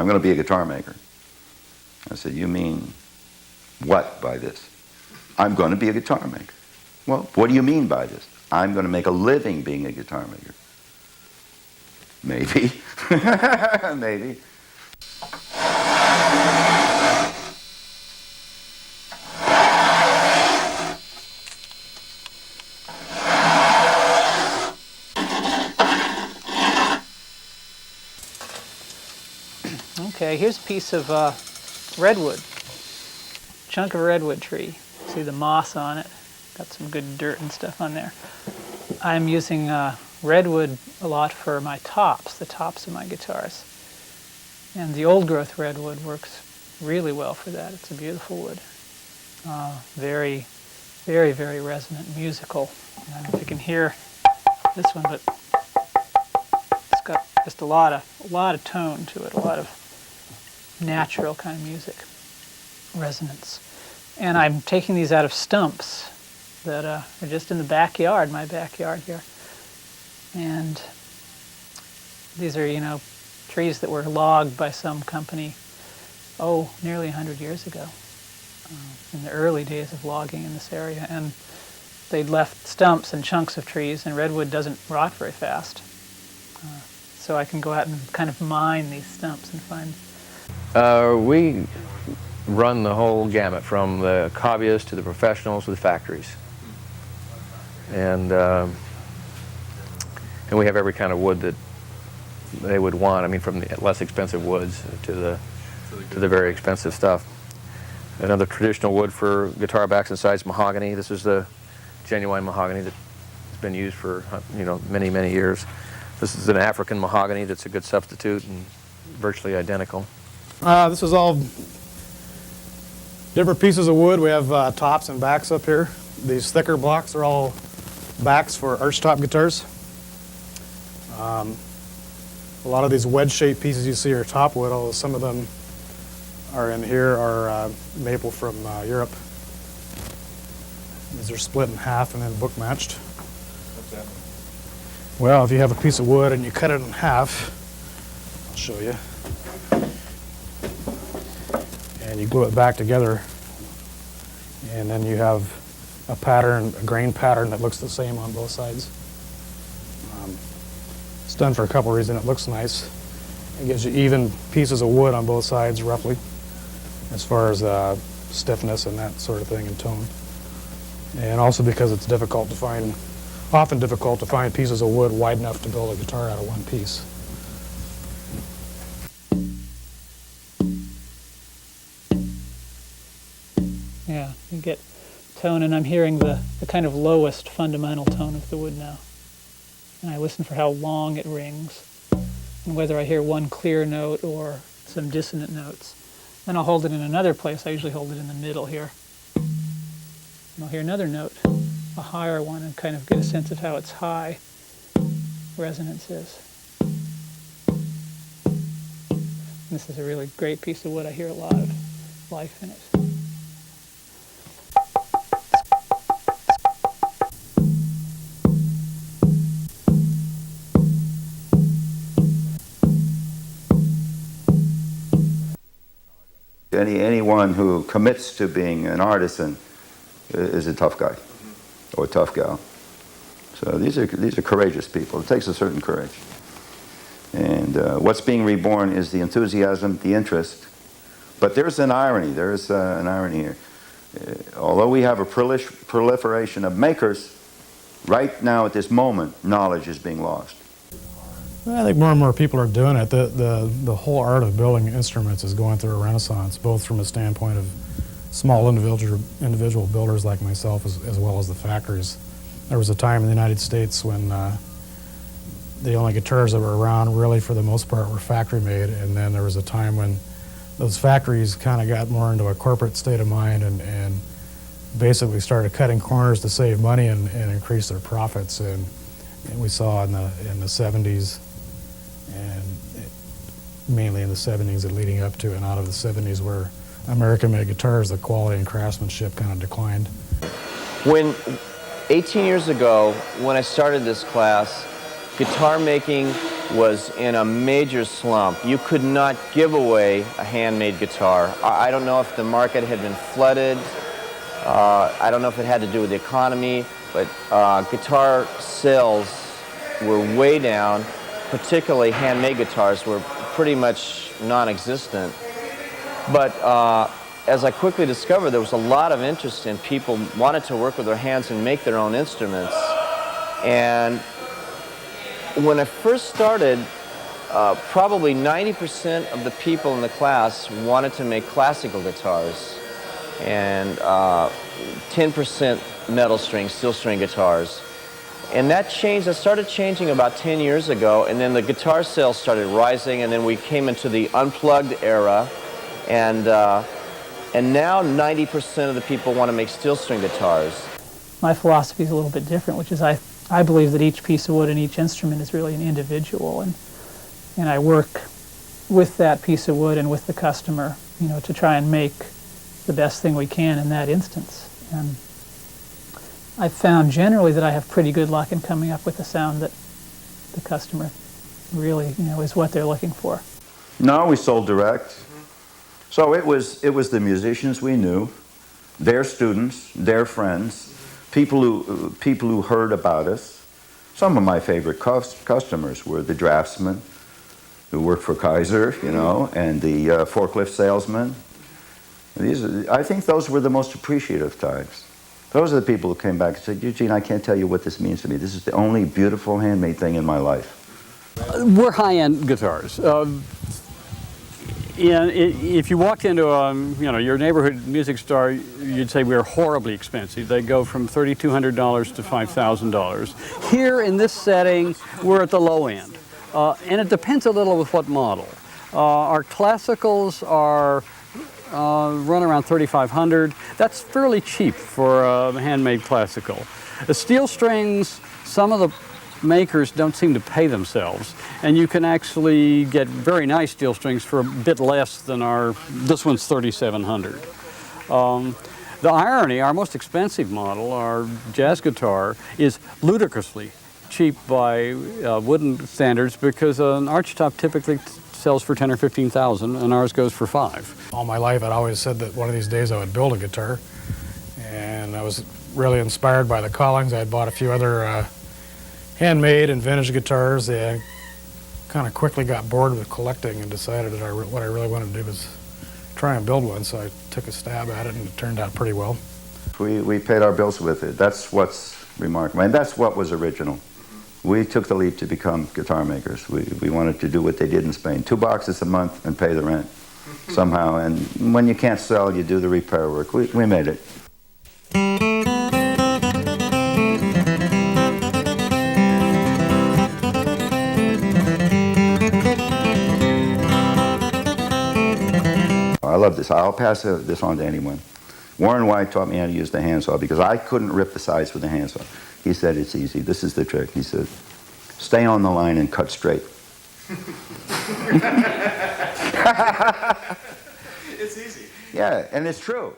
I'm going to be a guitar maker. I said, you mean what by this? I'm going to be a guitar maker. Well, what do you mean by this? I'm going to make a living being a guitar maker. Maybe. Maybe. Okay, here's a piece of redwood, chunk of redwood tree. See the moss on it, got some good dirt and stuff on there. I'm using redwood a lot for my tops, the tops of my guitars. And the old growth redwood works really well for that. It's a beautiful wood. Very, very, very resonant, musical. I don't know if you can hear this one, but it's got just a lot of tone to it, a lot of natural kind of music, resonance. And I'm taking these out of stumps that are just in the backyard, my backyard here. And these are, you know, trees that were logged by some company, nearly 100 years ago, in the early days of logging in this area. And they'd left stumps and chunks of trees, and redwood doesn't rot very fast. So I can go out and kind of mine these stumps and find. We run the whole gamut, from the hobbyists to the professionals to the factories. And we have every kind of wood that they would want. I mean, from the less expensive woods to the very expensive stuff. Another traditional wood for guitar backs and sides, mahogany. This is the genuine mahogany that's been used for, you know, many, many years. This is an African mahogany that's a good substitute and virtually identical. This is all different pieces of wood. We have tops and backs up here. These thicker blocks are all backs for archtop guitars. A lot of these wedge-shaped pieces you see are top wood, although some of them are in here are maple from Europe. These are split in half and then book matched. What's that? Well, if you have a piece of wood and you cut it in half, I'll show you. And you glue it back together, and then you have a pattern, a grain pattern that looks the same on both sides. It's done for a couple reasons. It looks nice. It gives you even pieces of wood on both sides, roughly, as far as stiffness and that sort of thing and tone. And also because it's difficult to find, often difficult to find pieces of wood wide enough to build a guitar out of one piece. Yeah, you get tone, and I'm hearing the kind of lowest fundamental tone of the wood now. And I listen for how long it rings, and whether I hear one clear note or some dissonant notes. Then I'll hold it in another place. I usually hold it in the middle here. And I'll hear another note, a higher one, and kind of get a sense of how its high resonance is. And this is a really great piece of wood. I hear a lot of life in it. Anyone who commits to being an artisan is a tough guy or a tough gal. So these are courageous people. It takes a certain courage. And what's being reborn is the enthusiasm, the interest. But there's an irony. There's an irony here. Although we have a proliferation of makers, right now at this moment, knowledge is being lost. I think more and more people are doing it. The whole art of building instruments is going through a renaissance, both from a standpoint of small individual builders like myself as well as the factories. There was a time in the United States when the only guitars that were around really for the most part were factory made, and then there was a time when those factories kind of got more into a corporate state of mind and basically started cutting corners to save money and increase their profits. And we saw in the 70s, and mainly in the 70s and leading up to and out of the 70s, where American-made guitars, the quality and craftsmanship kind of declined. When 18 years ago, when I started this class, guitar making was in a major slump. You could not give away a handmade guitar. I don't know if the market had been flooded. I don't know if it had to do with the economy, but guitar sales were way down. Particularly handmade guitars were pretty much non-existent. But as I quickly discovered, there was a lot of interest in people wanted to work with their hands and make their own instruments. And when I first started, probably 90% of the people in the class wanted to make classical guitars, and 10% metal string, steel string guitars. And that changed, that started changing about 10 years ago, and then the guitar sales started rising, and then we came into the unplugged era, and now 90% of the people want to make steel string guitars. My philosophy is a little bit different, which is I believe that each piece of wood and each instrument is really an individual, and I work with that piece of wood and with the customer, you know, to try and make the best thing we can in that instance. And I've found generally that I have pretty good luck in coming up with a sound that the customer really, you know, is what they're looking for. No, we sold direct. So it was the musicians we knew, their students, their friends, people who heard about us. Some of my favorite customers were the draftsmen who worked for Kaiser, you know, and the forklift salesman. I think those were the most appreciative times. Those are the people who came back and said, Eugene, I can't tell you what this means to me. This is the only beautiful handmade thing in my life. We're high-end guitars. If you walked into you know, your neighborhood music store, you'd say we're horribly expensive. They go from $3,200 to $5,000. Here in this setting, we're at the low end. And it depends a little with what model. Our classicals are run around $3,500. That's fairly cheap for a handmade classical. The steel strings, some of the makers don't seem to pay themselves, and you can actually get very nice steel strings for a bit less than this one's $3,700. The irony, our most expensive model, our jazz guitar, is ludicrously cheap by wooden standards, because an archtop typically sells for $10,000 or $15,000, and ours goes for $5,000. All my life I'd always said that one of these days I would build a guitar, and I was really inspired by the Collings. I had bought a few other handmade and vintage guitars. I kind of quickly got bored with collecting and decided that what I really wanted to do was try and build one, so I took a stab at it, and it turned out pretty well. We paid our bills with it. That's what's remarkable, and that's what was original. We took the leap to become guitar makers. We wanted to do what they did in Spain, $2 a month and pay the rent somehow, and when you can't sell, you do the repair work. We made it. I love this. I'll pass this on to anyone. Warren White taught me how to use the handsaw because I couldn't rip the sides with the handsaw. He said, it's easy. This is the trick. He said, stay on the line and cut straight. It's easy. Yeah, and it's true.